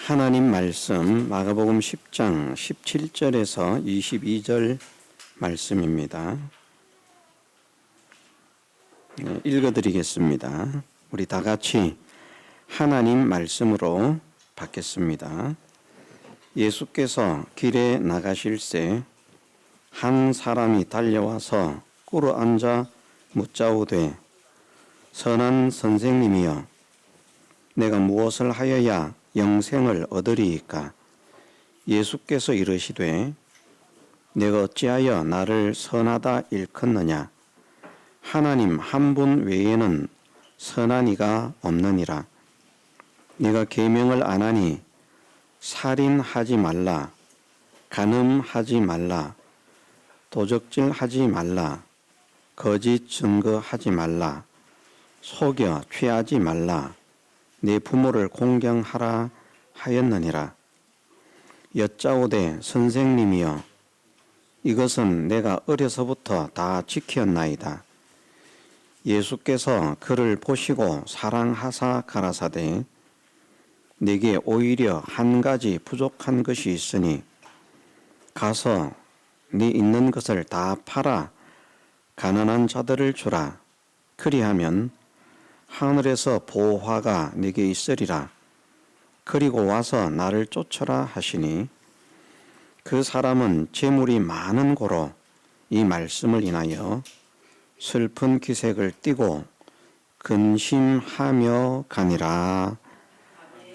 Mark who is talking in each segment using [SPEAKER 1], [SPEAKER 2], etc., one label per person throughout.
[SPEAKER 1] 하나님 말씀 마가복음 10장 17절에서 22절 말씀입니다. 읽어드리겠습니다. 우리 다 같이 하나님 말씀으로 받겠습니다. 예수께서 길에 나가실새 한 사람이 달려와서 꿇어 앉아 묻자오되 선한 선생님이여 내가 무엇을 하여야 영생을 얻으리이까? 예수께서 이르시되 내가 어찌하여 나를 선하다 일컫느냐? 하나님 한 분 외에는 선한 이가 없느니라. 네가 계명을 안 하니 살인하지 말라, 간음하지 말라, 도적질하지 말라, 거짓 증거하지 말라, 속여 취하지 말라, 내 부모를 공경하라 하였느니라. 여짜오되 선생님이여 이것은 내가 어려서부터 다 지켰나이다. 예수께서 그를 보시고 사랑하사 가라사대 내게 오히려 한 가지 부족한 것이 있으니 가서 네 있는 것을 다 팔아 가난한 자들을 주라. 그리하면 하늘에서 보화가 네게 있으리라. 그리고 와서 나를 쫓으라 하시니 그 사람은 재물이 많은 고로 이 말씀을 인하여 슬픈 기색을 띠고 근심하며 가니라.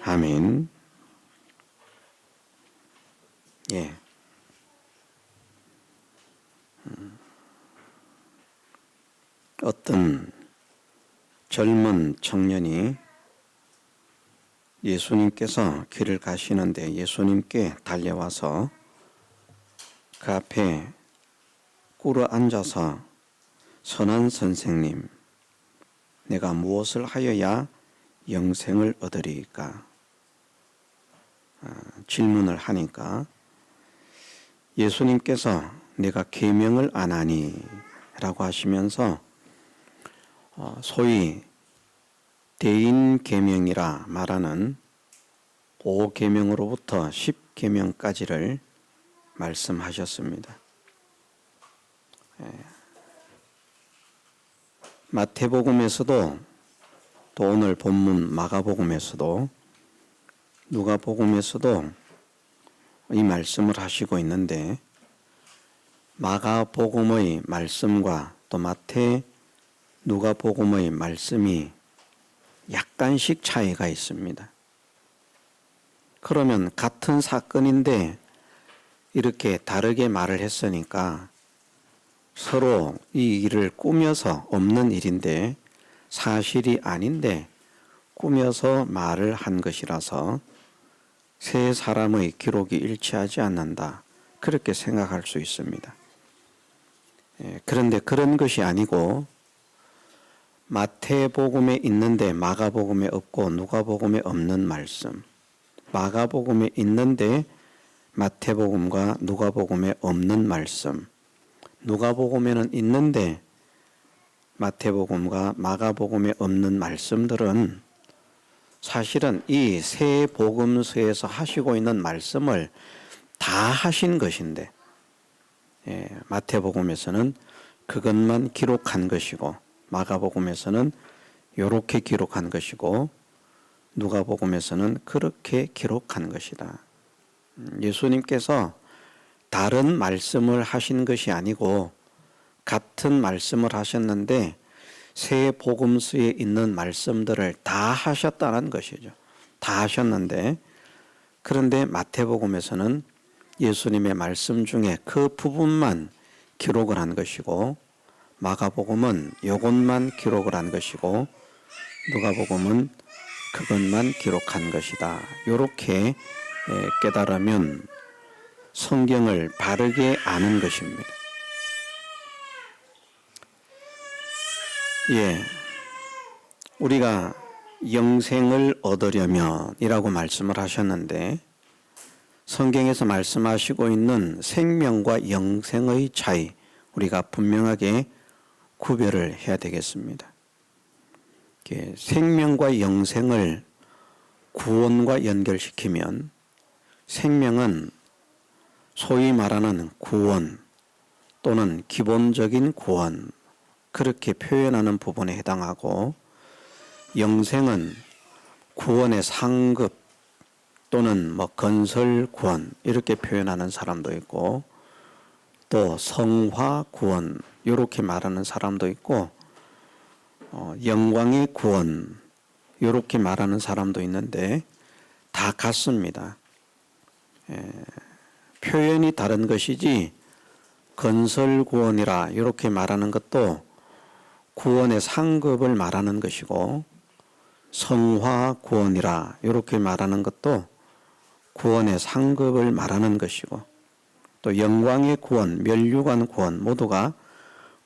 [SPEAKER 1] 아멘. 어떤 젊은 청년이 예수님께서 길을 가시는데 예수님께 달려와서 그 앞에 꿇어 앉아서 선한 선생님, 내가 무엇을 하여야 영생을 얻으리이까? 질문을 하니까 예수님께서 내가 계명을 안 하니 라고 하시면서 소위 대인계명이라 말하는 5계명으로부터 10계명까지를 말씀하셨습니다. 마태복음에서도 또 오늘 본문 마가복음에서도 누가복음에서도 이 말씀을 하시고 있는데 마가복음의 말씀과 또 마태 누가복음의 말씀이 약간씩 차이가 있습니다. 그러면 같은 사건인데 이렇게 다르게 말을 했으니까 서로 이 일을 꾸며서 없는 일인데 사실이 아닌데 꾸며서 말을 한 것이라서 세 사람의 기록이 일치하지 않는다. 그렇게 생각할 수 있습니다. 그런데 그런 것이 아니고 마태복음에 있는데 마가복음에 없고 누가복음에 없는 말씀, 마가복음에 있는데 마태복음과 누가복음에 없는 말씀, 누가복음에는 있는데 마태복음과 마가복음에 없는 말씀들은 사실은 이 세 복음서에서 하시고 있는 말씀을 다 하신 것인데 마태복음에서는 그것만 기록한 것이고 마가복음에서는 이렇게 기록한 것이고 누가복음에서는 그렇게 기록한 것이다. 예수님께서 다른 말씀을 하신 것이 아니고 같은 말씀을 하셨는데 세 복음서에 있는 말씀들을 다 하셨다는 것이죠. 다 하셨는데 그런데 마태복음에서는 예수님의 말씀 중에 그 부분만 기록을 한 것이고 마가복음은 이것만 기록을 한 것이고 누가복음은 그것만 기록한 것이다. 이렇게 깨달으면 성경을 바르게 아는 것입니다. 우리가 영생을 얻으려면 이라고 말씀을 하셨는데 성경에서 말씀하시고 있는 생명과 영생의 차이 우리가 분명하게 구별을 해야 되겠습니다. 생명과 영생을 구원과 연결시키면 생명은 소위 말하는 구원 또는 기본적인 구원 그렇게 표현하는 부분에 해당하고, 영생은 구원의 상급 또는 건설 구원 이렇게 표현하는 사람도 있고, 또 성화 구원 이렇게 말하는 사람도 있고, 영광의 구원 이렇게 말하는 사람도 있는데 다 같습니다. 표현이 다른 것이지, 건설 구원이라 이렇게 말하는 것도 구원의 상급을 말하는 것이고, 성화 구원이라 이렇게 말하는 것도 구원의 상급을 말하는 것이고, 또 영광의 구원, 멸류관 구원 모두가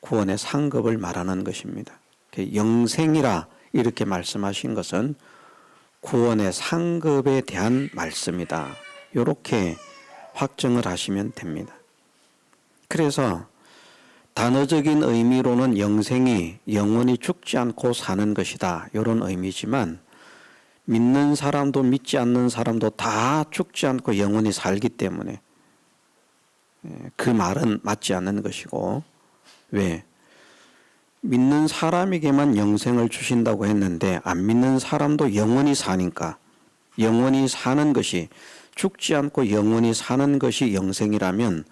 [SPEAKER 1] 구원의 상급을 말하는 것입니다. 영생이라 이렇게 말씀하신 것은 구원의 상급에 대한 말씀이다. 이렇게 확정을 하시면 됩니다. 그래서 단어적인 의미로는 영생이 영원히 죽지 않고 사는 것이다, 이런 의미지만, 믿는 사람도 믿지 않는 사람도 다 죽지 않고 영원히 살기 때문에 그 말은 맞지 않는 것이고, 왜? 믿는 사람에게만 영생을 주신다고 했는데 안 믿는 사람도 영원히 사니까, 영원히 사는 것이, 죽지 않고 영원히 사는 것이 영생이라면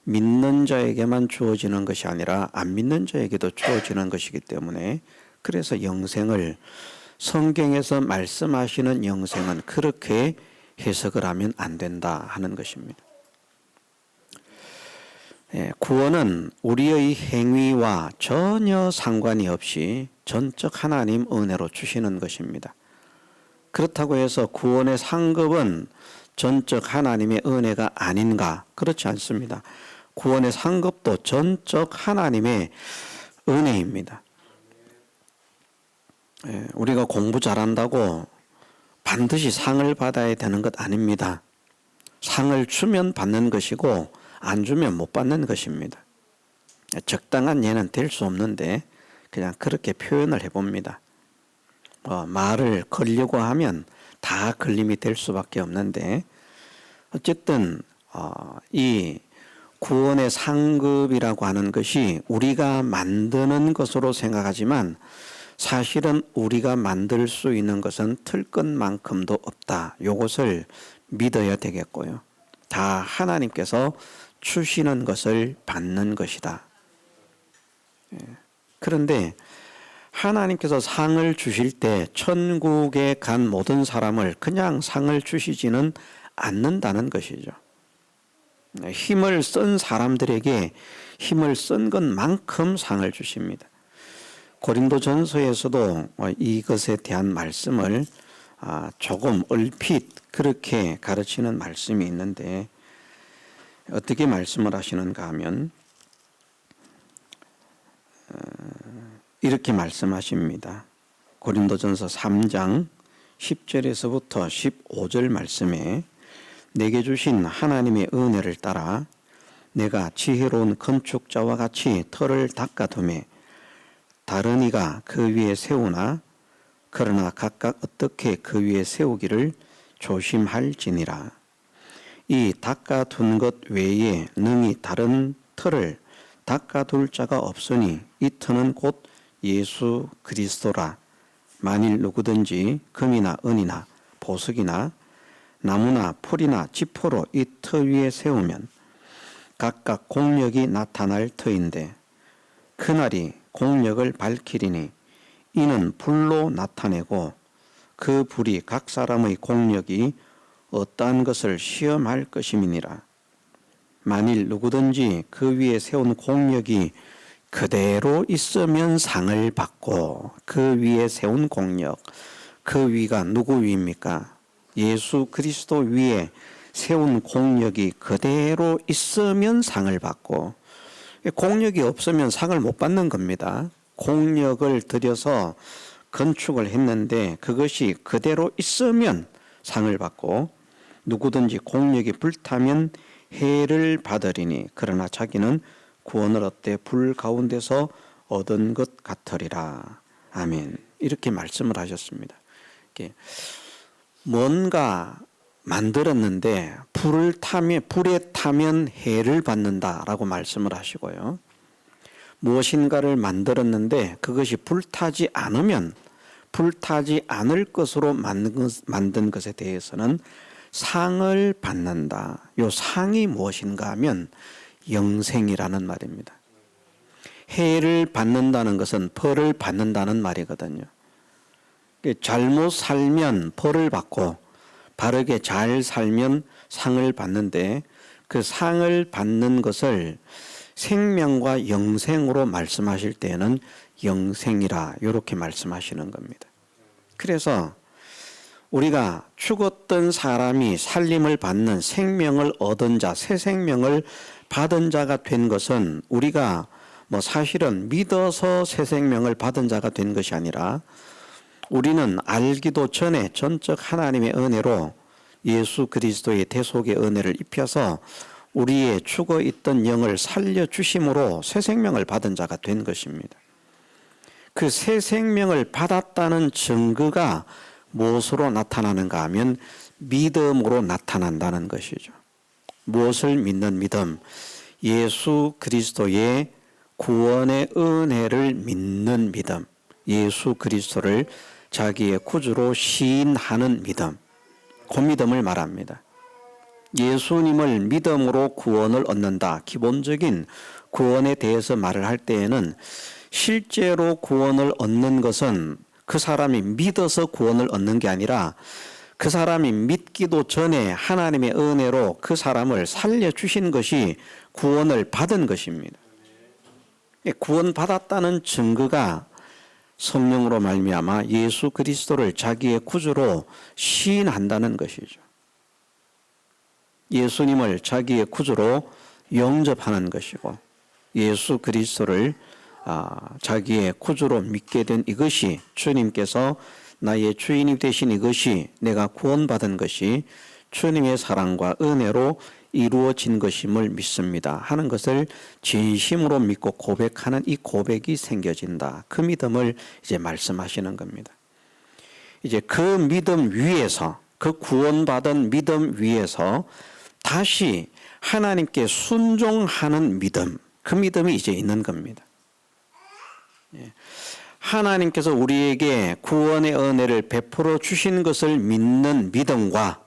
[SPEAKER 1] 믿는 자에게만 주어지는 것이 아니라 안 믿는 자에게도 주어지는 것이기 때문에, 그래서 영생을, 성경에서 말씀하시는 영생은 그렇게 해석을 하면 안 된다 하는 것입니다. 구원은 우리의 행위와 전혀 상관이 없이 전적 하나님 은혜로 주시는 것입니다. 그렇다고 해서 구원의 상급은 전적 하나님의 은혜가 아닌가? 그렇지 않습니다. 구원의 상급도 전적 하나님의 은혜입니다. 우리가 공부 잘한다고 반드시 상을 받아야 되는 것 아닙니다. 상을 주면 받는 것이고 안 주면 못 받는 것입니다. 적당한 예는 될 수 없는데 그냥 그렇게 표현을 해봅니다. 말을 걸려고 하면 다 걸림이 될 수밖에 없는데, 어쨌든 이 구원의 상급이라고 하는 것이 우리가 만드는 것으로 생각하지만 사실은 우리가 만들 수 있는 것은 틀끝만큼도 없다. 이것을 믿어야 되겠고요. 다 하나님께서 주시는 것을 받는 것이다. 그런데 하나님께서 상을 주실 때 천국에 간 모든 사람을 그냥 상을 주시지는 않는다는 것이죠. 힘을 쓴 사람들에게 힘을 쓴 것만큼 상을 주십니다. 고린도전서에서도 이것에 대한 말씀을 조금 얼핏 그렇게 가르치는 말씀이 있는데, 어떻게 말씀을 하시는가 하면 이렇게 말씀하십니다. 고린도전서 3장 10절에서부터 15절 말씀에, 내게 주신 하나님의 은혜를 따라 내가 지혜로운 건축자와 같이 터를 닦아두매 다른 이가 그 위에 세우나 그러나 각각 어떻게 그 위에 세우기를 조심할지니라. 이 닦아둔 것 외에 능히 다른 터를 닦아둘 자가 없으니 이 터는 곧 예수 그리스도라. 만일 누구든지 금이나 은이나 보석이나 나무나 풀이나 지포로 이 터 위에 세우면 각각 공력이 나타날 터인데 그날이 공력을 밝히리니 이는 불로 나타내고 그 불이 각 사람의 공력이 어떠한 것을 시험할 것임이니라. 만일 누구든지 그 위에 세운 공력이 그대로 있으면 상을 받고, 그 위에 세운 공력, 그 위가 누구 위입니까? 예수 그리스도 위에 세운 공력이 그대로 있으면 상을 받고, 공력이 없으면 상을 못 받는 겁니다. 공력을 들여서 건축을 했는데 그것이 그대로 있으면 상을 받고, 누구든지 공력이 불타면 해를 받으리니 그러나 자기는 구원을 얻되 불 가운데서 얻은 것 같으리라. 아멘. 이렇게 말씀을 하셨습니다. 뭔가 만들었는데 불에 타면 해를 받는다라고 말씀을 하시고요. 무엇인가를 만들었는데 그것이 불타지 않으면 불타지 않을 것으로 만든 것에 대해서는 상을 받는다. 요 상이 무엇인가 하면 영생이라는 말입니다. 해를 받는다는 것은 벌을 받는다는 말이거든요. 잘못 살면 벌을 받고 바르게 잘 살면 상을 받는데 그 상을 받는 것을 생명과 영생으로 말씀하실 때는 영생이라 이렇게 말씀하시는 겁니다. 그래서 우리가 죽었던 사람이 살림을 받는 생명을 얻은 자, 새 생명을 받은 자가 된 것은 우리가 사실은 믿어서 새 생명을 받은 자가 된 것이 아니라 우리는 알기도 전에 전적 하나님의 은혜로 예수 그리스도의 대속의 은혜를 입혀서 우리의 죽어 있던 영을 살려주심으로 새 생명을 받은 자가 된 것입니다. 그 새 생명을 받았다는 증거가 무엇으로 나타나는가 하면 믿음으로 나타난다는 것이죠. 무엇을 믿는 믿음? 예수 그리스도의 구원의 은혜를 믿는 믿음. 예수 그리스도를 자기의 구주로 시인하는 믿음. 그 믿음을 말합니다. 예수님을 믿음으로 구원을 얻는다. 기본적인 구원에 대해서 말을 할 때에는 실제로 구원을 얻는 것은 그 사람이 믿어서 구원을 얻는 게 아니라 그 사람이 믿기도 전에 하나님의 은혜로 그 사람을 살려주신 것이 구원을 받은 것입니다. 구원받았다는 증거가 성령으로 말미암아 예수 그리스도를 자기의 구주로 시인한다는 것이죠. 예수님을 자기의 구주로 영접하는 것이고 예수 그리스도를 자기의 구주로 믿게 된 이것이 주님께서 나의 주인이 되신 이것이 내가 구원받은 것이 주님의 사랑과 은혜로 이루어진 것임을 믿습니다 하는 것을 진심으로 믿고 고백하는 이 고백이 생겨진다. 그 믿음을 이제 말씀하시는 겁니다. 이제 그 믿음 위에서 그 구원받은 믿음 위에서 다시 하나님께 순종하는 믿음, 그 믿음이 이제 있는 겁니다. 하나님께서 우리에게 구원의 은혜를 베풀어 주신 것을 믿는 믿음과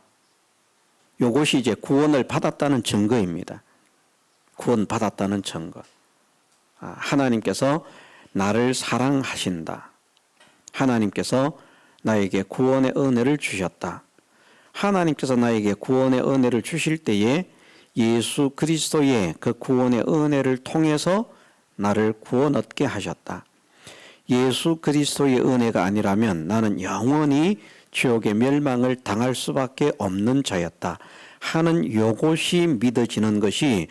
[SPEAKER 1] 이것이 이제 구원을 받았다는 증거입니다. 구원받았다는 증거. 하나님께서 나를 사랑하신다. 하나님께서 나에게 구원의 은혜를 주셨다. 하나님께서 나에게 구원의 은혜를 주실 때에 예수 그리스도의 그 구원의 은혜를 통해서 나를 구원 얻게 하셨다. 예수 그리스도의 은혜가 아니라면 나는 영원히 지옥의 멸망을 당할 수밖에 없는 자였다 하는 이것이 믿어지는 것이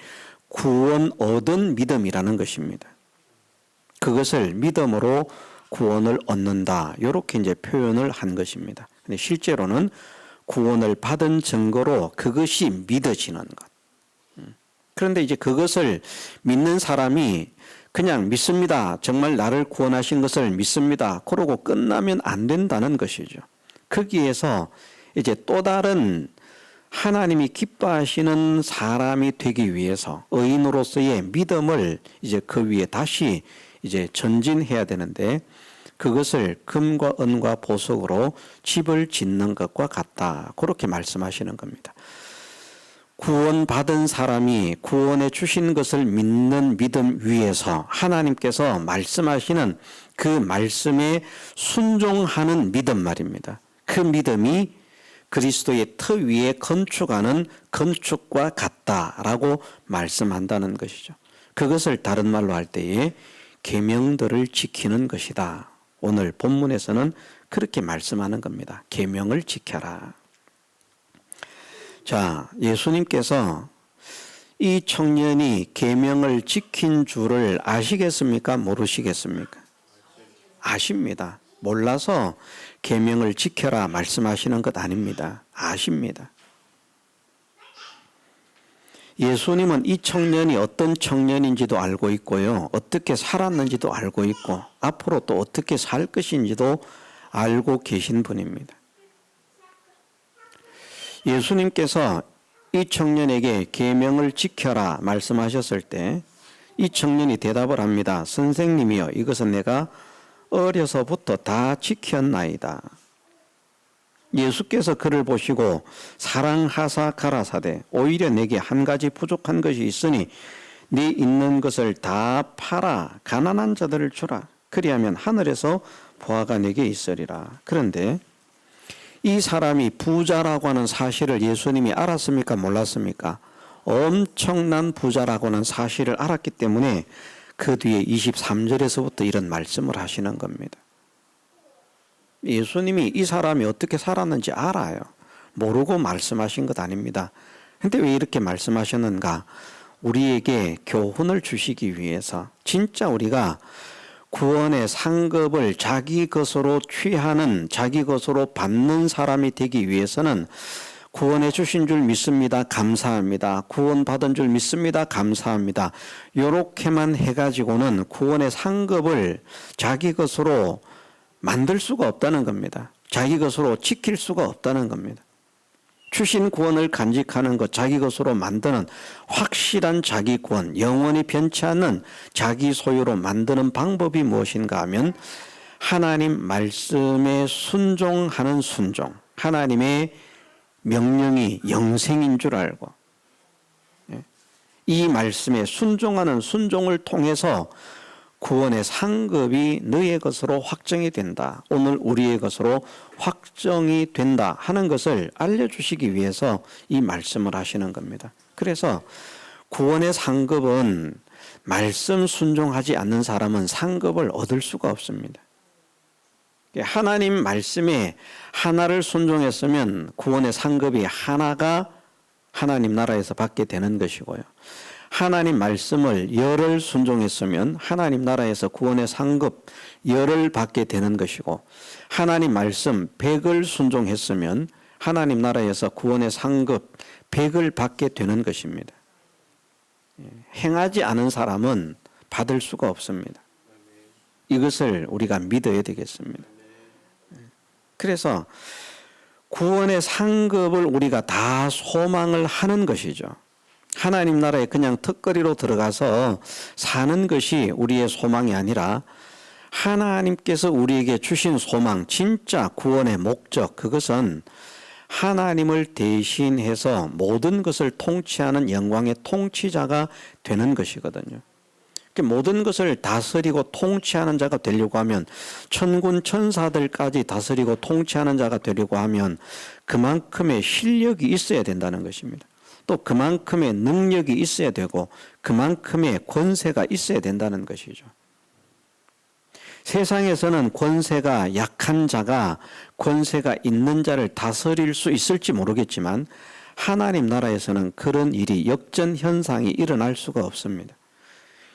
[SPEAKER 1] 구원 얻은 믿음이라는 것입니다. 그것을 믿음으로 구원을 얻는다. 이렇게 이제 표현을 한 것입니다. 근데 실제로는 구원을 받은 증거로 그것이 믿어지는 것. 그런데 이제 그것을 믿는 사람이 그냥 믿습니다. 정말 나를 구원하신 것을 믿습니다. 그러고 끝나면 안 된다는 것이죠. 거기에서 이제 또 다른 하나님이 기뻐하시는 사람이 되기 위해서 의인으로서의 믿음을 이제 그 위에 다시 이제 전진해야 되는데 그것을 금과 은과 보석으로 집을 짓는 것과 같다. 그렇게 말씀하시는 겁니다. 구원받은 사람이 구원해 주신 것을 믿는 믿음 위에서 하나님께서 말씀하시는 그 말씀에 순종하는 믿음 말입니다. 그 믿음이 그리스도의 터 위에 건축하는 건축과 같다라고 말씀한다는 것이죠. 그것을 다른 말로 할 때에 계명들을 지키는 것이다. 오늘 본문에서는 그렇게 말씀하는 겁니다. 계명을 지켜라. 자, 예수님께서 이 청년이 계명을 지킨 줄을 아시겠습니까? 모르시겠습니까? 아십니다. 몰라서 계명을 지켜라 말씀하시는 것 아닙니다. 아십니다. 예수님은 이 청년이 어떤 청년인지도 알고 있고요. 어떻게 살았는지도 알고 있고 앞으로 또 어떻게 살 것인지도 알고 계신 분입니다. 예수님께서 이 청년에게 계명을 지켜라 말씀하셨을 때 이 청년이 대답을 합니다. 선생님이여, 이것은 내가 어려서부터 다 지켰나이다. 예수께서 그를 보시고 사랑하사 가라사대 오히려 내게 한 가지 부족한 것이 있으니 네 있는 것을 다 팔아 가난한 자들을 주라. 그리하면 하늘에서 보화가 내게 있으리라. 그런데 이 사람이 부자라고 하는 사실을 예수님이 알았습니까? 몰랐습니까? 엄청난 부자라고 하는 사실을 알았기 때문에 그 뒤에 23절에서부터 이런 말씀을 하시는 겁니다. 예수님이 이 사람이 어떻게 살았는지 알아요. 모르고 말씀하신 것 아닙니다. 근데 왜 이렇게 말씀하셨는가? 우리에게 교훈을 주시기 위해서, 진짜 우리가 구원의 상급을 자기 것으로 취하는, 자기 것으로 받는 사람이 되기 위해서는 구원해 주신 줄 믿습니다. 감사합니다. 구원 받은 줄 믿습니다. 감사합니다. 요렇게만 해가지고는 구원의 상급을 자기 것으로 만들 수가 없다는 겁니다. 자기 것으로 지킬 수가 없다는 겁니다. 주신 구원을 간직하는 것, 자기 것으로 만드는 확실한 자기 구원, 영원히 변치 않는 자기 소유로 만드는 방법이 무엇인가 하면 하나님 말씀에 순종하는 순종, 하나님의 명령이 영생인 줄 알고 이 말씀에 순종하는 순종을 통해서 구원의 상급이 너의 것으로 확정이 된다. 오늘 우리의 것으로 확정이 된다 하는 것을 알려주시기 위해서 이 말씀을 하시는 겁니다. 그래서 구원의 상급은 말씀 순종하지 않는 사람은 상급을 얻을 수가 없습니다. 하나님 말씀에 하나를 순종했으면 구원의 상급이 하나가 하나님 나라에서 받게 되는 것이고요. 하나님 말씀을 열을 순종했으면 하나님 나라에서 구원의 상급 열을 받게 되는 것이고, 하나님 말씀 100을 순종했으면 하나님 나라에서 구원의 상급 100을 받게 되는 것입니다. 행하지 않은 사람은 받을 수가 없습니다. 이것을 우리가 믿어야 되겠습니다. 그래서 구원의 상급을 우리가 다 소망을 하는 것이죠. 하나님 나라에 그냥 턱걸이로 들어가서 사는 것이 우리의 소망이 아니라 하나님께서 우리에게 주신 소망, 진짜 구원의 목적, 그것은 하나님을 대신해서 모든 것을 통치하는 영광의 통치자가 되는 것이거든요. 모든 것을 다스리고 통치하는 자가 되려고 하면, 천군 천사들까지 다스리고 통치하는 자가 되려고 하면 그만큼의 실력이 있어야 된다는 것입니다. 또 그만큼의 능력이 있어야 되고 그만큼의 권세가 있어야 된다는 것이죠. 세상에서는 권세가 약한 자가 권세가 있는 자를 다스릴 수 있을지 모르겠지만 하나님 나라에서는 그런 일이, 역전 현상이 일어날 수가 없습니다.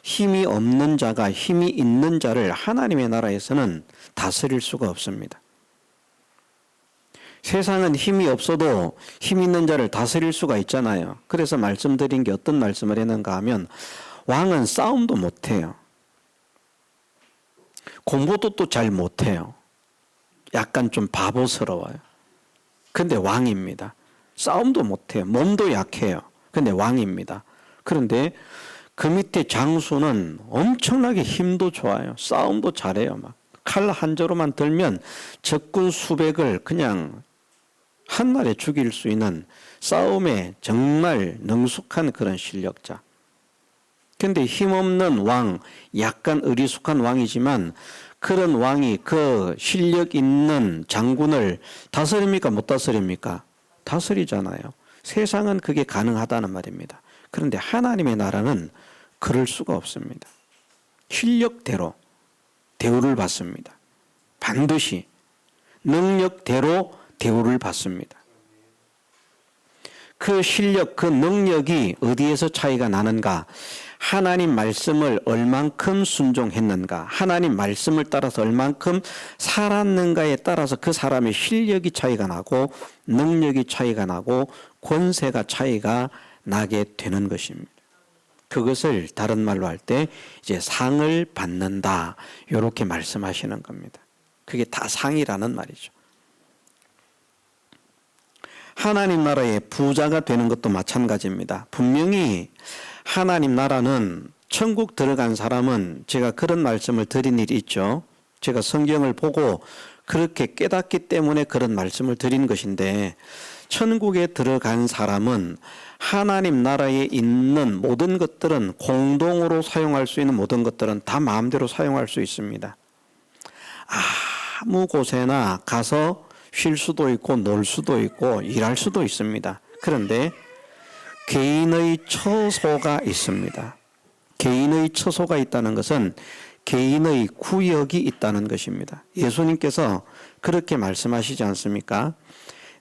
[SPEAKER 1] 힘이 없는 자가 힘이 있는 자를 하나님의 나라에서는 다스릴 수가 없습니다. 세상은 힘이 없어도 힘 있는 자를 다스릴 수가 있잖아요. 그래서 말씀드린 게 어떤 말씀을 했는가 하면, 왕은 싸움도 못해요. 공부도 또 잘 못해요. 약간 좀 바보스러워요. 근데 왕입니다. 싸움도 못해요. 몸도 약해요. 근데 왕입니다. 그런데 그 밑에 장수는 엄청나게 힘도 좋아요. 싸움도 잘해요. 막 칼 한 자루만 들면 적군 수백을 그냥 한날에 죽일 수 있는 싸움에 정말 능숙한 그런 실력자. 근데 힘없는 왕, 약간 어리숙한 왕이지만 그런 왕이 그 실력 있는 장군을 다스립니까? 못 다스립니까? 다스리잖아요. 세상은 그게 가능하다는 말입니다. 그런데 하나님의 나라는 그럴 수가 없습니다. 실력대로 대우를 받습니다. 반드시 능력대로 대우를 받습니다. 그 실력, 그 능력이 어디에서 차이가 나는가? 하나님 말씀을 얼만큼 순종했는가? 하나님 말씀을 따라서 얼만큼 살았는가에 따라서 그 사람의 실력이 차이가 나고 능력이 차이가 나고 권세가 차이가 나게 되는 것입니다. 그것을 다른 말로 할 때 이제 상을 받는다, 이렇게 말씀하시는 겁니다. 그게 다 상이라는 말이죠. 하나님 나라의 부자가 되는 것도 마찬가지입니다. 분명히 하나님 나라는 천국 들어간 사람은 제가 그런 말씀을 드린 일이 있죠. 제가 성경을 보고 그렇게 깨닫기 때문에 그런 말씀을 드린 것인데, 천국에 들어간 사람은 하나님 나라에 있는 모든 것들은 공동으로 사용할 수 있는 모든 것들은 다 마음대로 사용할 수 있습니다. 아무 곳에나 가서 쉴 수도 있고 놀 수도 있고 일할 수도 있습니다. 그런데 개인의 처소가 있습니다. 개인의 처소가 있다는 것은 개인의 구역이 있다는 것입니다. 예수님께서 그렇게 말씀하시지 않습니까?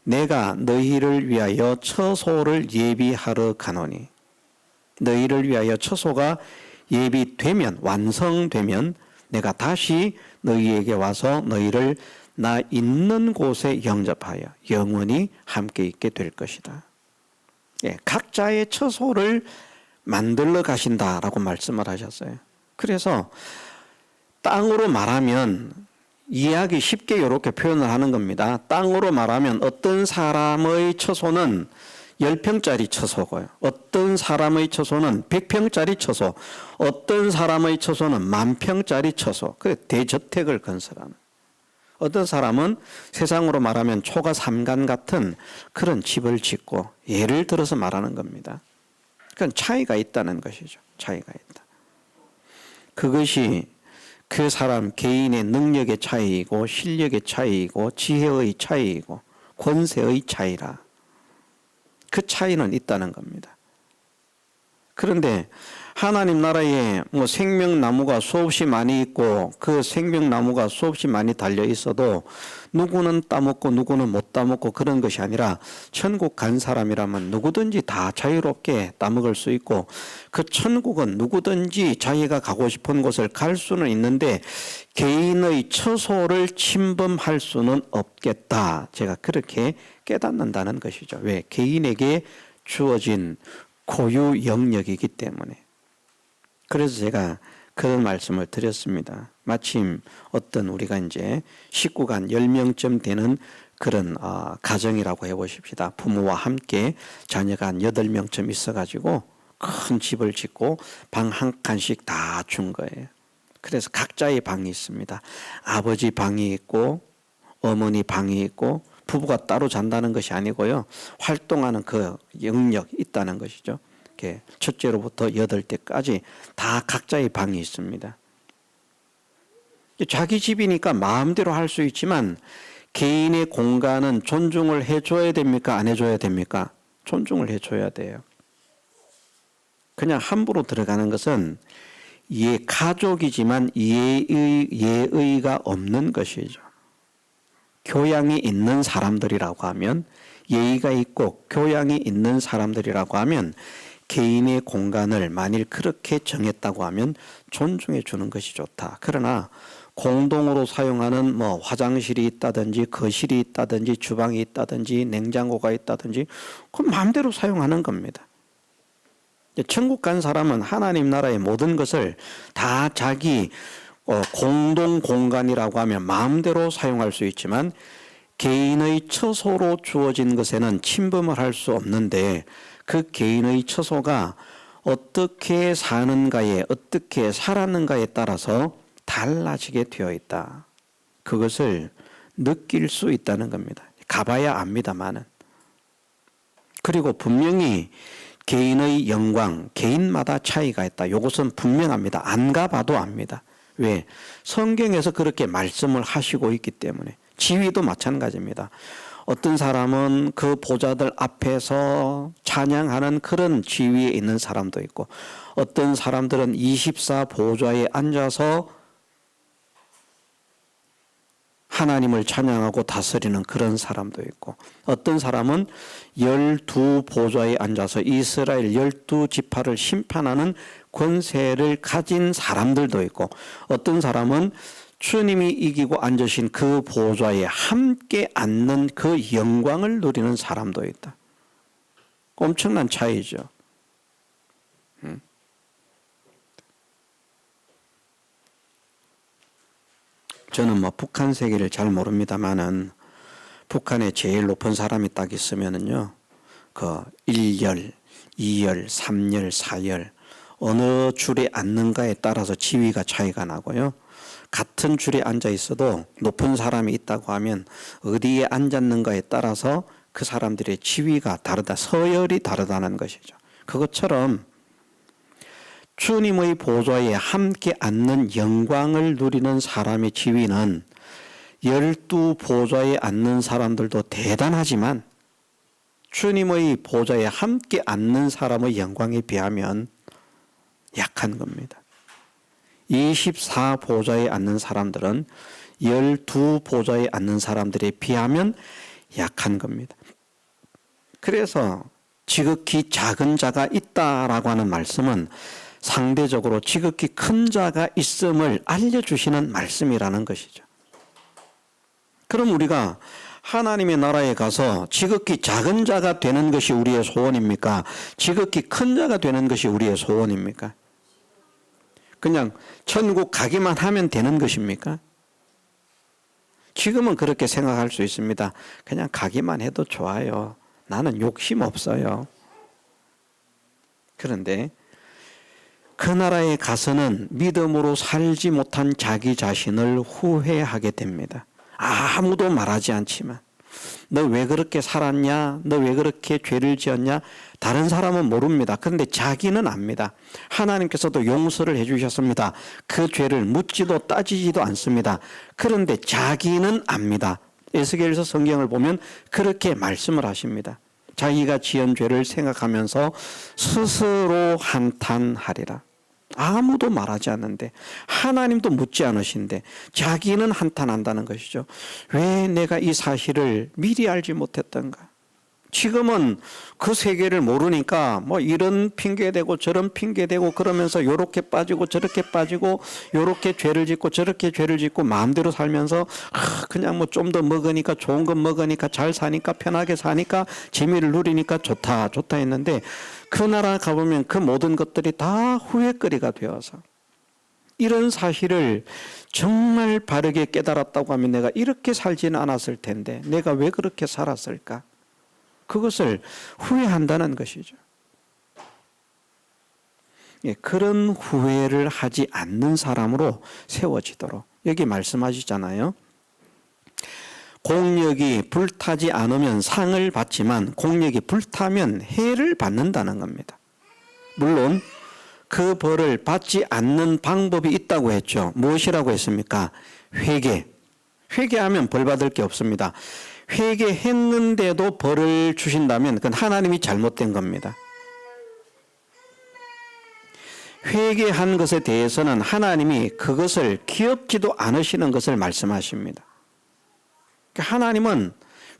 [SPEAKER 1] 내가 너희를 위하여 처소를 예비하러 가노니, 너희를 위하여 처소가 예비되면, 완성되면 내가 다시 너희에게 와서 너희를 나 있는 곳에 영접하여 영원히 함께 있게 될 것이다. 예, 각자의 처소를 만들러 가신다라고 말씀을 하셨어요. 그래서 땅으로 말하면 이해하기 쉽게 이렇게 표현을 하는 겁니다. 땅으로 말하면 어떤 사람의 처소는 10평짜리 처소고요. 어떤 사람의 처소는 100평짜리 처소, 어떤 사람의 처소는 10,000평짜리 처소. 그 대저택을 건설하는. 어떤 사람은 세상으로 말하면 초가 3간 같은 그런 집을 짓고, 예를 들어서 말하는 겁니다. 그건 차이가 있다는 것이죠. 차이가 있다. 그것이 그 사람 개인의 능력의 차이이고 실력의 차이이고 지혜의 차이이고 권세의 차이라. 그 차이는 있다는 겁니다. 그런데 하나님 나라에 뭐 생명나무가 수없이 많이 있고 그 생명나무가 수없이 많이 달려 있어도 누구는 따먹고 누구는 못 따먹고 그런 것이 아니라, 천국 간 사람이라면 누구든지 다 자유롭게 따먹을 수 있고, 그 천국은 누구든지 자기가 가고 싶은 곳을 갈 수는 있는데 개인의 처소를 침범할 수는 없겠다. 제가 그렇게 깨닫는다는 것이죠. 왜? 개인에게 주어진 고유 영역이기 때문에. 그래서 제가 그런 말씀을 드렸습니다. 마침 어떤 우리가 이제 식구가 10명쯤 되는 그런 가정이라고 해보십시다. 부모와 함께 자녀가 한 8명쯤 있어가지고 큰 집을 짓고 방 한 칸씩 다 준 거예요. 그래서 각자의 방이 있습니다. 아버지 방이 있고 어머니 방이 있고, 부부가 따로 잔다는 것이 아니고요. 활동하는 그 영역이 있다는 것이죠. 첫째로부터 8대까지 다 각자의 방이 있습니다. 자기 집이니까 마음대로 할 수 있지만 개인의 공간은 존중을 해줘야 됩니까? 안 해줘야 됩니까? 존중을 해줘야 돼요. 그냥 함부로 들어가는 것은 가족이지만 예의가 없는 것이죠. 교양이 있는 사람들이라고 하면, 예의가 있고 교양이 있는 사람들이라고 하면 개인의 공간을 만일 그렇게 정했다고 하면 존중해 주는 것이 좋다. 그러나 공동으로 사용하는 뭐 화장실이 있다든지 거실이 있다든지 주방이 있다든지 냉장고가 있다든지 그건 마음대로 사용하는 겁니다. 천국 간 사람은 하나님 나라의 모든 것을 다 자기 공동 공간이라고 하면 마음대로 사용할 수 있지만, 개인의 처소로 주어진 것에는 침범을 할 수 없는데, 그 개인의 처소가 어떻게 사는가에, 어떻게 살았는가에 따라서 달라지게 되어 있다. 그것을 느낄 수 있다는 겁니다. 가봐야 압니다만은. 그리고 분명히 개인의 영광, 개인마다 차이가 있다. 이것은 분명합니다. 안 가봐도 압니다. 왜? 성경에서 그렇게 말씀을 하시고 있기 때문에. 지위도 마찬가지입니다. 어떤 사람은 그 보좌들 앞에서 찬양하는 그런 지위에 있는 사람도 있고, 어떤 사람들은 24 보좌에 앉아서 하나님을 찬양하고 다스리는 그런 사람도 있고, 어떤 사람은 12 보좌에 앉아서 이스라엘 12지파를 심판하는 권세를 가진 사람들도 있고, 어떤 사람은 주님이 이기고 앉으신 그 보좌에 함께 앉는 그 영광을 누리는 사람도 있다. 엄청난 차이죠. 저는 뭐 북한 세계를 잘 모릅니다만은 북한에 제일 높은 사람이 딱 있으면은요, 그 1열, 2열, 3열, 4열 어느 줄에 앉는가에 따라서 지위가 차이가 나고요. 같은 줄에 앉아 있어도 높은 사람이 있다고 하면 어디에 앉았는가에 따라서 그 사람들의 지위가 다르다, 서열이 다르다는 것이죠. 그것처럼 주님의 보좌에 함께 앉는 영광을 누리는 사람의 지위는 12보좌에 앉는 사람들도 대단하지만 주님의 보좌에 함께 앉는 사람의 영광에 비하면 약한 겁니다. 24보좌에 앉는 사람들은 12보좌에 앉는 사람들에 비하면 약한 겁니다. 그래서 지극히 작은 자가 있다라고 하는 말씀은 상대적으로 지극히 큰 자가 있음을 알려주시는 말씀이라는 것이죠. 그럼 우리가 하나님의 나라에 가서 지극히 작은 자가 되는 것이 우리의 소원입니까? 지극히 큰 자가 되는 것이 우리의 소원입니까? 그냥 천국 가기만 하면 되는 것입니까? 지금은 그렇게 생각할 수 있습니다. 그냥 가기만 해도 좋아요. 나는 욕심 없어요. 그런데 그 나라에 가서는 믿음으로 살지 못한 자기 자신을 후회하게 됩니다. 아무도 말하지 않지만 너 왜 그렇게 살았냐? 너 왜 그렇게 죄를 지었냐? 다른 사람은 모릅니다. 그런데 자기는 압니다. 하나님께서도 용서를 해주셨습니다. 그 죄를 묻지도 따지지도 않습니다. 그런데 자기는 압니다. 에스겔서 성경을 보면 그렇게 말씀을 하십니다. 자기가 지은 죄를 생각하면서 스스로 한탄하리라. 아무도 말하지 않는데 하나님도 묻지 않으신데 자기는 한탄한다는 것이죠. 왜 내가 이 사실을 미리 알지 못했던가? 지금은 그 세계를 모르니까 뭐 이런 핑계대고 저런 핑계대고 그러면서 요렇게 빠지고 저렇게 빠지고 요렇게 죄를 짓고 저렇게 죄를 짓고 마음대로 살면서 그냥 뭐 좀 더 먹으니까 좋은 거 먹으니까 잘 사니까 편하게 사니까 재미를 누리니까 좋다 했는데 그 나라 가보면 그 모든 것들이 다 후회거리가 되어서 이런 사실을 정말 바르게 깨달았다고 하면 내가 이렇게 살지는 않았을 텐데 내가 왜 그렇게 살았을까? 그것을 후회한다는 것이죠. 예, 그런 후회를 하지 않는 사람으로 세워지도록 여기 말씀하시잖아요. 공력이 불타지 않으면 상을 받지만 공력이 불타면 해를 받는다는 겁니다. 물론 그 벌을 받지 않는 방법이 있다고 했죠. 무엇이라고 했습니까? 회개. 회개하면 벌 받을 게 없습니다. 회개했는데도 벌을 주신다면 그건 하나님이 잘못된 겁니다. 회개한 것에 대해서는 하나님이 그것을 기억지도 않으시는 것을 말씀하십니다. 하나님은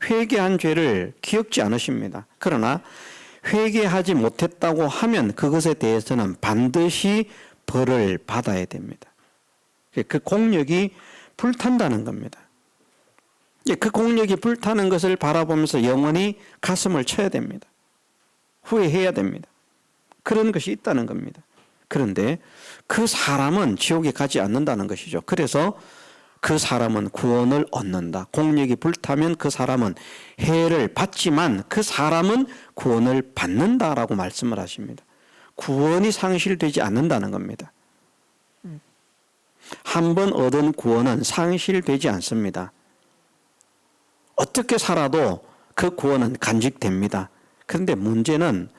[SPEAKER 1] 회개한 죄를 기억지 않으십니다. 그러나 회개하지 못했다고 하면 그것에 대해서는 반드시 벌을 받아야 됩니다. 그 공력이 불탄다는 겁니다. 그 공력이 불타는 것을 바라보면서 영원히 가슴을 쳐야 됩니다. 후회해야 됩니다. 그런 것이 있다는 겁니다. 그런데 그 사람은 지옥에 가지 않는다는 것이죠. 그래서 그 사람은 구원을 얻는다. 공력이 불타면 그 사람은 해를 받지만 그 사람은 구원을 받는다라고 말씀을 하십니다. 구원이 상실되지 않는다는 겁니다. 한 번 얻은 구원은 상실되지 않습니다. 어떻게 살아도 그 구원은 간직됩니다. 그런데 문제는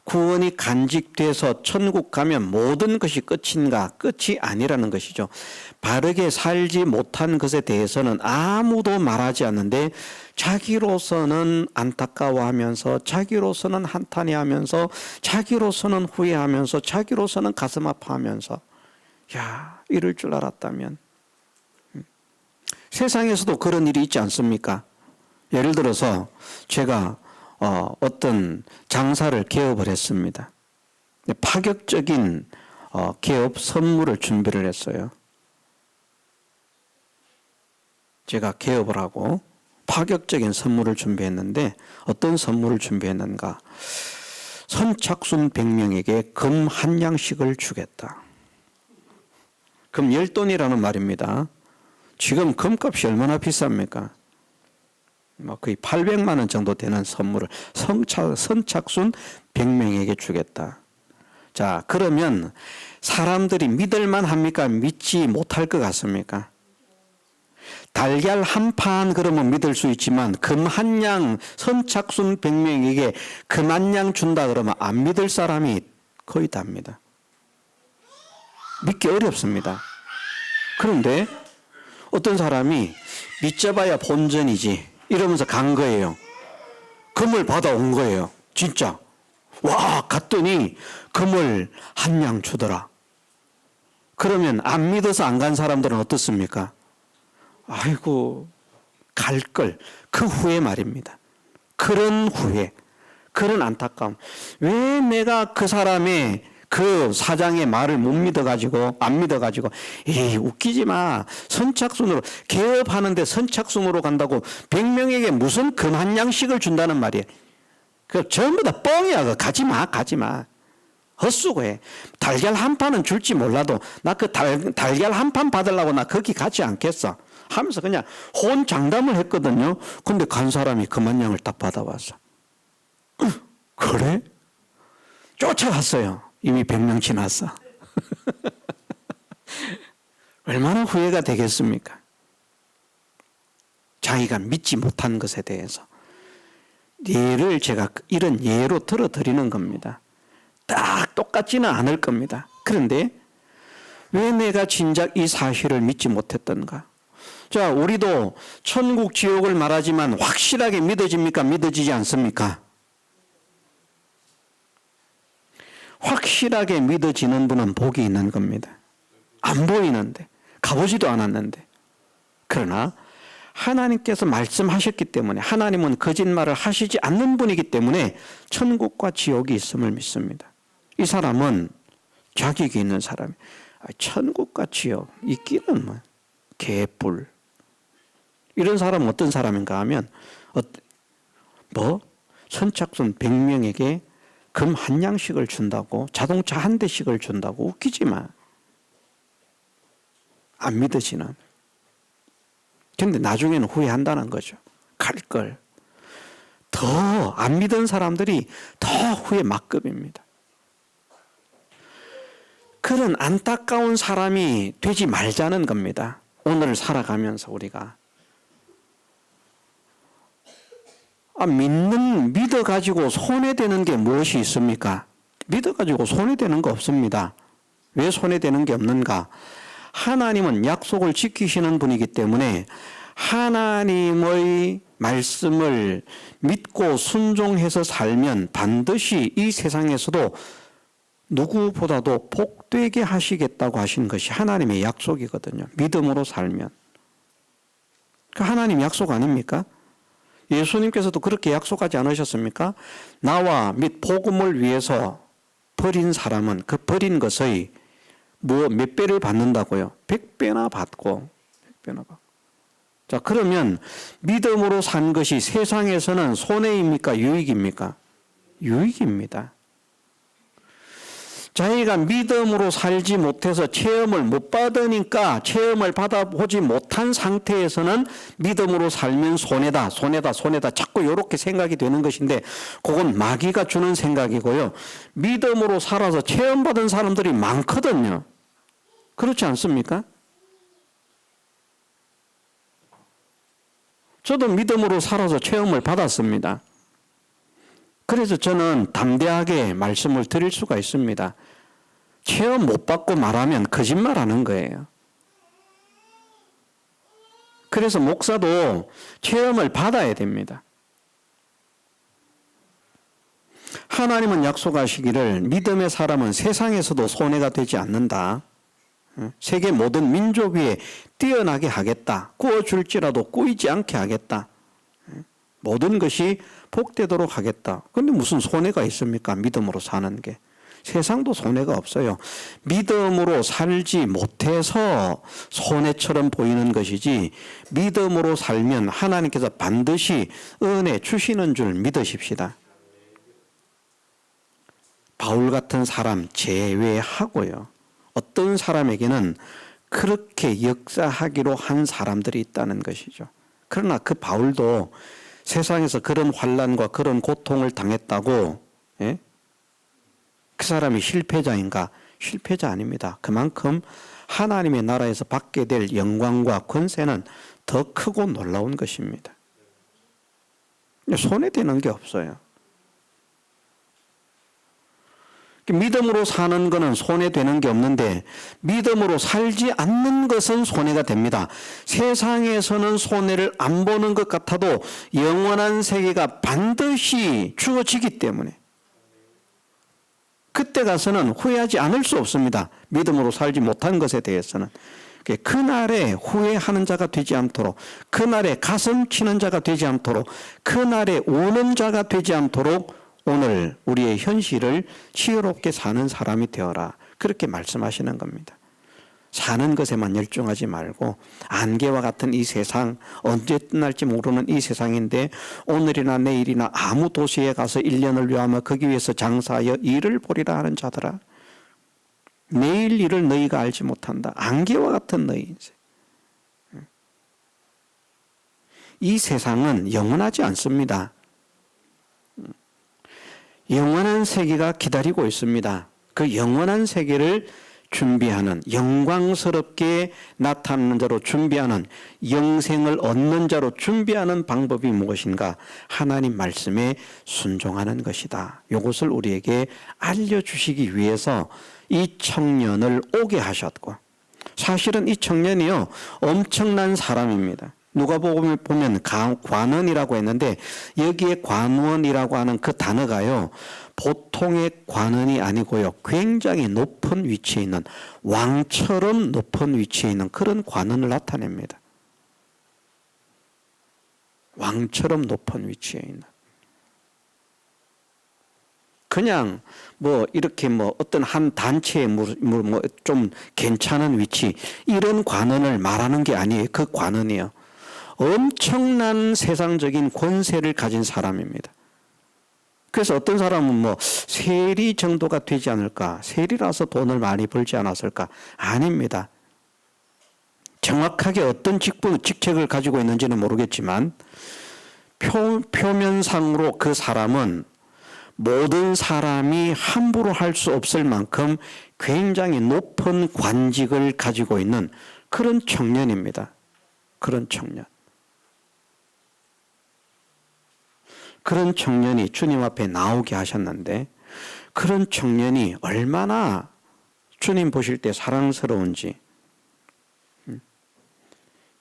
[SPEAKER 1] 구원이 간직돼서 천국 가면 모든 것이 끝인가? 끝이 아니라는 것이죠. 바르게 살지 못한 것에 대해서는 아무도 말하지 않는데 자기로서는 안타까워하면서 자기로서는 한탄해하면서 자기로서는 후회하면서 자기로서는 가슴 아파하면서 야, 이럴 줄 알았다면. 세상에서도 그런 일이 있지 않습니까? 예를 들어서 제가 어떤 장사를 개업을 했습니다. 파격적인 개업 선물을 준비를 했어요. 제가 개업을 하고 파격적인 선물을 준비했는데 어떤 선물을 준비했는가? 선착순 100명에게 금 한 양씩을 주겠다. 금 10돈이라는 말입니다. 지금 금값이 얼마나 비쌉니까? 거의 800만 원 정도 되는 선물을 선착순 100명에게 주겠다. 자, 그러면 사람들이 믿을만 합니까? 믿지 못할 것 같습니까? 달걀 한 판 그러면 믿을 수 있지만 금 한 양 선착순 100명에게 금 한 양 준다 그러면 안 믿을 사람이 거의 답니다. 믿기 어렵습니다. 그런데 어떤 사람이 믿져봐야 본전이지 이러면서 간 거예요. 금을 받아온 거예요. 진짜. 와, 갔더니 금을 한 양 주더라. 그러면 안 믿어서 안 간 사람들은 어떻습니까? 아이고, 갈 걸. 그 후에 말입니다. 그런 후에, 그런 안타까움. 왜 내가 그 사람의 그 사장의 말을 못 믿어가지고, 안 믿어가지고, 에이, 웃기지 마. 선착순으로, 개업하는데 선착순으로 간다고 100명에게 무슨 금 한 양씩을 준다는 말이에요. 그 전부 다 뻥이야. 그 가지 마, 가지 마. 헛수고해. 달걀 한 판은 줄지 몰라도 나 그 달걀 한 판 받으려고 나 거기 가지 않겠어. 하면서 그냥 혼장담을 했거든요. 근데 간 사람이 그만 양을 딱 받아왔어. 그래? 쫓아갔어요. 이미 100명 지났어. 얼마나 후회가 되겠습니까? 자기가 믿지 못한 것에 대해서. 예를 제가 이런 예로 들어드리는 겁니다. 딱 똑같지는 않을 겁니다. 그런데 왜 내가 진작 이 사실을 믿지 못했던가? 자, 우리도 천국 지옥을 말하지만 확실하게 믿어집니까? 믿어지지 않습니까? 확실하게 믿어지는 분은 복이 있는 겁니다. 안 보이는데, 가보지도 않았는데. 그러나 하나님께서 말씀하셨기 때문에, 하나님은 거짓말을 하시지 않는 분이기 때문에 천국과 지옥이 있음을 믿습니다. 이 사람은 자격이 있는 사람이, 천국과 지옥 있기는 뭐 개뿔. 이런 사람은 어떤 사람인가 하면 선착순 100명에게 금 한 양씩을 준다고, 자동차 한 대씩을 준다고, 웃기지 마. 안 믿어지는. 근데 나중에는 후회한다는 거죠. 갈 걸. 더 안 믿은 사람들이 더 후회 막급입니다. 그런 안타까운 사람이 되지 말자는 겁니다. 오늘을 살아가면서 우리가. 믿어가지고 손해되는 게 무엇이 있습니까? 믿어가지고 손해되는 거 없습니다. 왜 손해되는 게 없는가? 하나님은 약속을 지키시는 분이기 때문에 하나님의 말씀을 믿고 순종해서 살면 반드시 이 세상에서도 누구보다도 복되게 하시겠다고 하신 것이 하나님의 약속이거든요. 믿음으로 살면. 그 하나님 약속 아닙니까? 예수님께서도 그렇게 약속하지 않으셨습니까? 나와 및 복음을 위해서 버린 사람은 그 버린 것의 몇 배를 받는다고요? 100배나 받고. 100배나 받고. 자, 그러면 믿음으로 산 것이 세상에서는 손해입니까? 유익입니까? 유익입니다. 자기가 믿음으로 살지 못해서 체험을 못 받으니까 체험을 받아보지 못한 상태에서는 믿음으로 살면 손해다, 손해다, 손해다. 자꾸 이렇게 생각이 되는 것인데 그건 마귀가 주는 생각이고요. 믿음으로 살아서 체험받은 사람들이 많거든요. 그렇지 않습니까? 저도 믿음으로 살아서 체험을 받았습니다. 그래서 저는 담대하게 말씀을 드릴 수가 있습니다. 체험 못 받고 말하면 거짓말하는 거예요. 그래서 목사도 체험을 받아야 됩니다. 하나님은 약속하시기를 믿음의 사람은 세상에서도 손해가 되지 않는다. 세계 모든 민족 위에 뛰어나게 하겠다. 구워줄지라도 꾸이지 않게 하겠다. 모든 것이 복되도록 하겠다. 그런데 무슨 손해가 있습니까? 믿음으로 사는 게. 세상도 손해가 없어요. 믿음으로 살지 못해서 손해처럼 보이는 것이지 믿음으로 살면 하나님께서 반드시 은혜 주시는 줄 믿으십시다. 바울 같은 사람 제외하고요. 어떤 사람에게는 그렇게 역사하기로 한 사람들이 있다는 것이죠. 그러나 그 바울도 세상에서 그런 환난과 그런 고통을 당했다고 예? 그 사람이 실패자인가? 실패자 아닙니다. 그만큼 하나님의 나라에서 받게 될 영광과 권세는 더 크고 놀라운 것입니다. 손해되는 게 없어요. 믿음으로 사는 것은 손해되는 게 없는데 믿음으로 살지 않는 것은 손해가 됩니다. 세상에서는 손해를 안 보는 것 같아도 영원한 세계가 반드시 주어지기 때문에 그때 가서는 후회하지 않을 수 없습니다. 믿음으로 살지 못한 것에 대해서는. 그날에 후회하는 자가 되지 않도록, 그날에 가슴 치는 자가 되지 않도록, 그날에 우는 자가 되지 않도록 오늘 우리의 현실을 지혜롭게 사는 사람이 되어라. 그렇게 말씀하시는 겁니다. 사는 것에만 열중하지 말고 안개와 같은 이 세상, 언제 끝날지 모르는 이 세상인데 오늘이나 내일이나 아무 도시에 가서 1년을 위하며 거기 위해서 장사하여 일을 보리라 하는 자들아, 내일 일을 너희가 알지 못한다. 안개와 같은 너희 인생. 이 세상은 영원하지 않습니다. 영원한 세계가 기다리고 있습니다. 그 영원한 세계를 준비하는, 영광스럽게 나타나는 자로 준비하는, 영생을 얻는 자로 준비하는 방법이 무엇인가? 하나님 말씀에 순종하는 것이다. 이것을 우리에게 알려주시기 위해서 이 청년을 오게 하셨고, 사실은 이 청년이요 엄청난 사람입니다. 누가복음을 보면 관원이라고 했는데 여기에 관원이라고 하는 그 단어가요 보통의 관원이 아니고요 굉장히 높은 위치에 있는, 왕처럼 높은 위치에 있는 그런 관원을 나타냅니다. 왕처럼 높은 위치에 있는, 그냥 이렇게 어떤 한 단체의 좀 괜찮은 위치, 이런 관원을 말하는 게 아니에요. 그 관원이요 엄청난 세상적인 권세를 가진 사람입니다. 그래서 어떤 사람은 세리 정도가 되지 않을까, 세리라서 돈을 많이 벌지 않았을까? 아닙니다. 정확하게 어떤 직책을 가지고 있는지는 모르겠지만 표면상으로 그 사람은 모든 사람이 함부로 할 수 없을 만큼 굉장히 높은 관직을 가지고 있는 그런 청년입니다. 그런 청년. 그런 청년이 주님 앞에 나오게 하셨는데, 그런 청년이 얼마나 주님 보실 때 사랑스러운지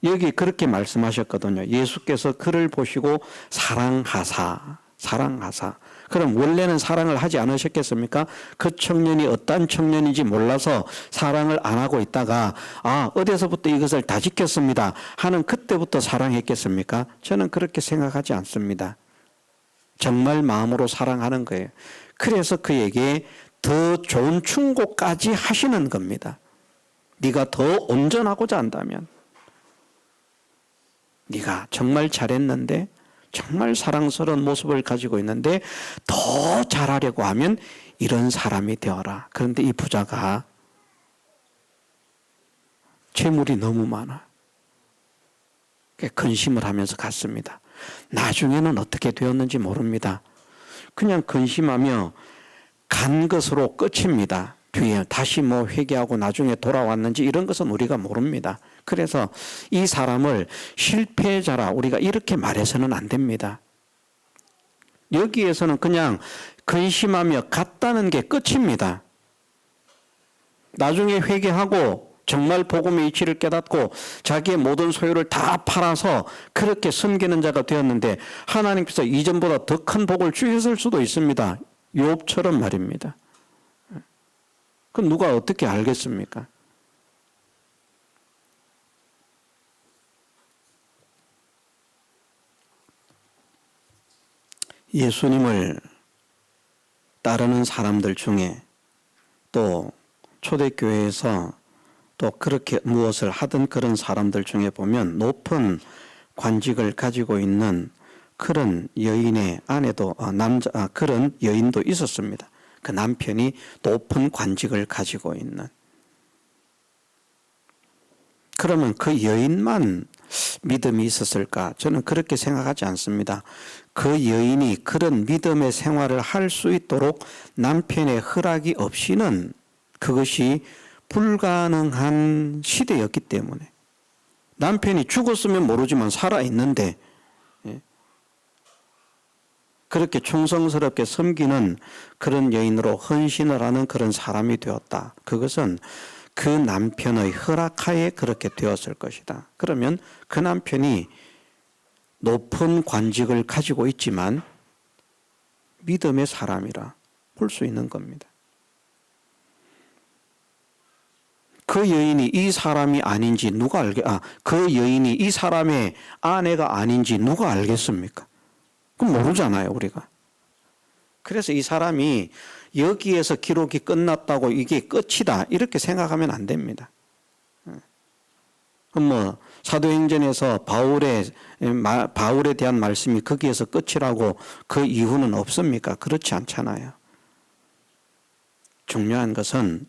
[SPEAKER 1] 여기 그렇게 말씀하셨거든요. 예수께서 그를 보시고 사랑하사. 그럼 원래는 사랑을 하지 않으셨겠습니까? 그 청년이 어떤 청년인지 몰라서 사랑을 안 하고 있다가 어디서부터 이것을 다 지켰습니다 하는 그때부터 사랑했겠습니까? 저는 그렇게 생각하지 않습니다. 정말 마음으로 사랑하는 거예요. 그래서 그에게 더 좋은 충고까지 하시는 겁니다. 네가 더 온전하고자 한다면, 네가 정말 잘했는데, 정말 사랑스러운 모습을 가지고 있는데 더 잘하려고 하면 이런 사람이 되어라. 그런데 이 부자가 재물이 너무 많아. 근심을 하면서 갔습니다. 나중에는 어떻게 되었는지 모릅니다. 그냥 근심하며 간 것으로 끝입니다. 뒤에 다시 회개하고 나중에 돌아왔는지 이런 것은 우리가 모릅니다. 그래서 이 사람을 실패자라 우리가 이렇게 말해서는 안 됩니다. 여기에서는 그냥 근심하며 갔다는 게 끝입니다. 나중에 회개하고 정말 복음의 이치를 깨닫고 자기의 모든 소유를 다 팔아서 그렇게 섬기는 자가 되었는데 하나님께서 이전보다 더 큰 복을 주셨을 수도 있습니다. 욥처럼 말입니다. 그럼 누가 어떻게 알겠습니까? 예수님을 따르는 사람들 중에 또 초대교회에서 또 그렇게 무엇을 하던 그런 사람들 중에 보면 높은 관직을 가지고 있는 그런 여인의 아내도 그런 여인도 있었습니다. 그 남편이 높은 관직을 가지고 있는. 그러면 그 여인만 믿음이 있었을까? 저는 그렇게 생각하지 않습니다. 그 여인이 그런 믿음의 생활을 할 수 있도록 남편의 허락이 없이는 그것이 불가능한 시대였기 때문에, 남편이 죽었으면 모르지만 살아있는데 그렇게 충성스럽게 섬기는 그런 여인으로 헌신을 하는 그런 사람이 되었다. 그것은 그 남편의 허락하에 그렇게 되었을 것이다. 그러면 그 남편이 높은 관직을 가지고 있지만 믿음의 사람이라 볼 수 있는 겁니다. 그 여인이 이 사람이 아닌지 그 여인이 이 사람의 아내가 아닌지 누가 알겠습니까? 그럼 모르잖아요, 우리가. 그래서 이 사람이 여기에서 기록이 끝났다고 이게 끝이다 이렇게 생각하면 안 됩니다. 그럼 사도행전에서 바울에 대한 말씀이 거기에서 끝이라고 그 이유는 없습니까? 그렇지 않잖아요. 중요한 것은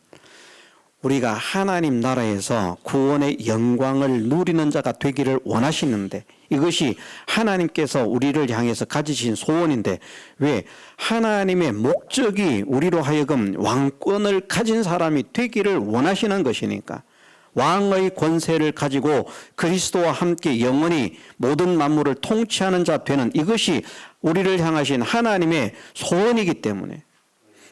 [SPEAKER 1] 우리가 하나님 나라에서 구원의 영광을 누리는 자가 되기를 원하시는데, 이것이 하나님께서 우리를 향해서 가지신 소원인데, 왜 하나님의 목적이 우리로 하여금 왕권을 가진 사람이 되기를 원하시는 것이니까, 왕의 권세를 가지고 그리스도와 함께 영원히 모든 만물을 통치하는 자 되는, 이것이 우리를 향하신 하나님의 소원이기 때문에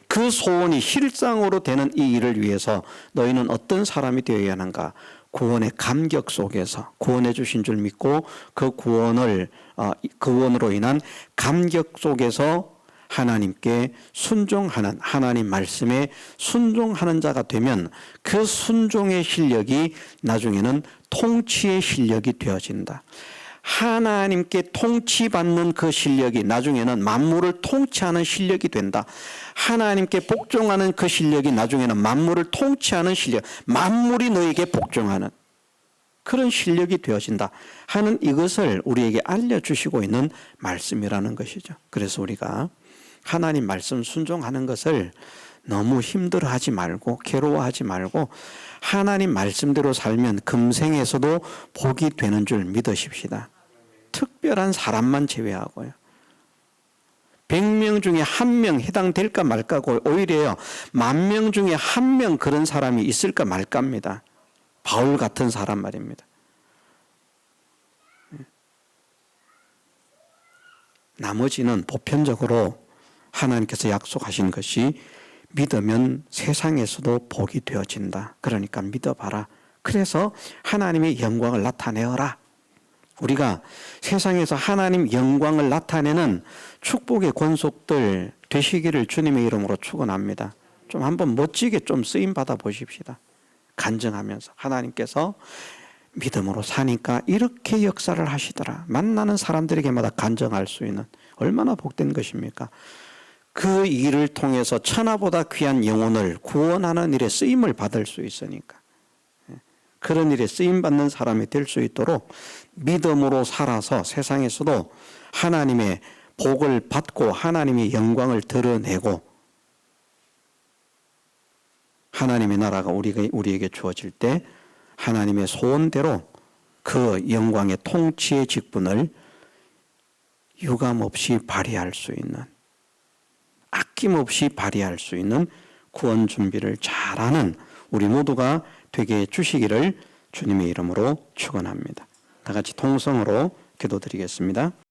[SPEAKER 1] 그 소원이 실상으로 되는 이 일을 위해서 너희는 어떤 사람이 되어야 하는가? 구원의 감격 속에서 구원해 주신 줄 믿고 그 구원으로 인한 감격 속에서 하나님께 순종하는, 하나님 말씀에 순종하는 자가 되면 그 순종의 실력이 나중에는 통치의 실력이 되어진다. 하나님께 통치받는 그 실력이 나중에는 만물을 통치하는 실력이 된다. 하나님께 복종하는 그 실력이 나중에는 만물을 통치하는 실력, 만물이 너에게 복종하는 그런 실력이 되어진다 하는 이것을 우리에게 알려주시고 있는 말씀이라는 것이죠. 그래서 우리가 하나님 말씀 순종하는 것을 너무 힘들어하지 말고 괴로워하지 말고 하나님 말씀대로 살면 금생에서도 복이 되는 줄 믿으십시다. 특별한 사람만 제외하고요. 100명 중에 1명 해당될까 말까고, 오히려 10,000명 중에 1명 그런 사람이 있을까 말까입니다. 바울 같은 사람 말입니다. 나머지는 보편적으로 하나님께서 약속하신 것이 믿으면 세상에서도 복이 되어진다. 그러니까 믿어봐라. 그래서 하나님의 영광을 나타내어라. 우리가 세상에서 하나님 영광을 나타내는 축복의 권속들 되시기를 주님의 이름으로 축원합니다. 좀 한번 멋지게 좀 쓰임 받아 보십시다. 간증하면서 하나님께서 믿음으로 사니까 이렇게 역사를 하시더라. 만나는 사람들에게마다 간증할 수 있는 얼마나 복된 것입니까? 그 일을 통해서 천하보다 귀한 영혼을 구원하는 일에 쓰임을 받을 수 있으니까, 그런 일에 쓰임받는 사람이 될 수 있도록 믿음으로 살아서 세상에서도 하나님의 복을 받고 하나님의 영광을 드러내고 하나님의 나라가 우리에게 주어질 때 하나님의 소원대로 그 영광의 통치의 직분을 유감없이 발휘할 수 있는, 아낌없이 발휘할 수 있는 구원 준비를 잘하는 우리 모두가 되게 해주시기를 주님의 이름으로 축원합니다. 다 같이 통성으로 기도드리겠습니다.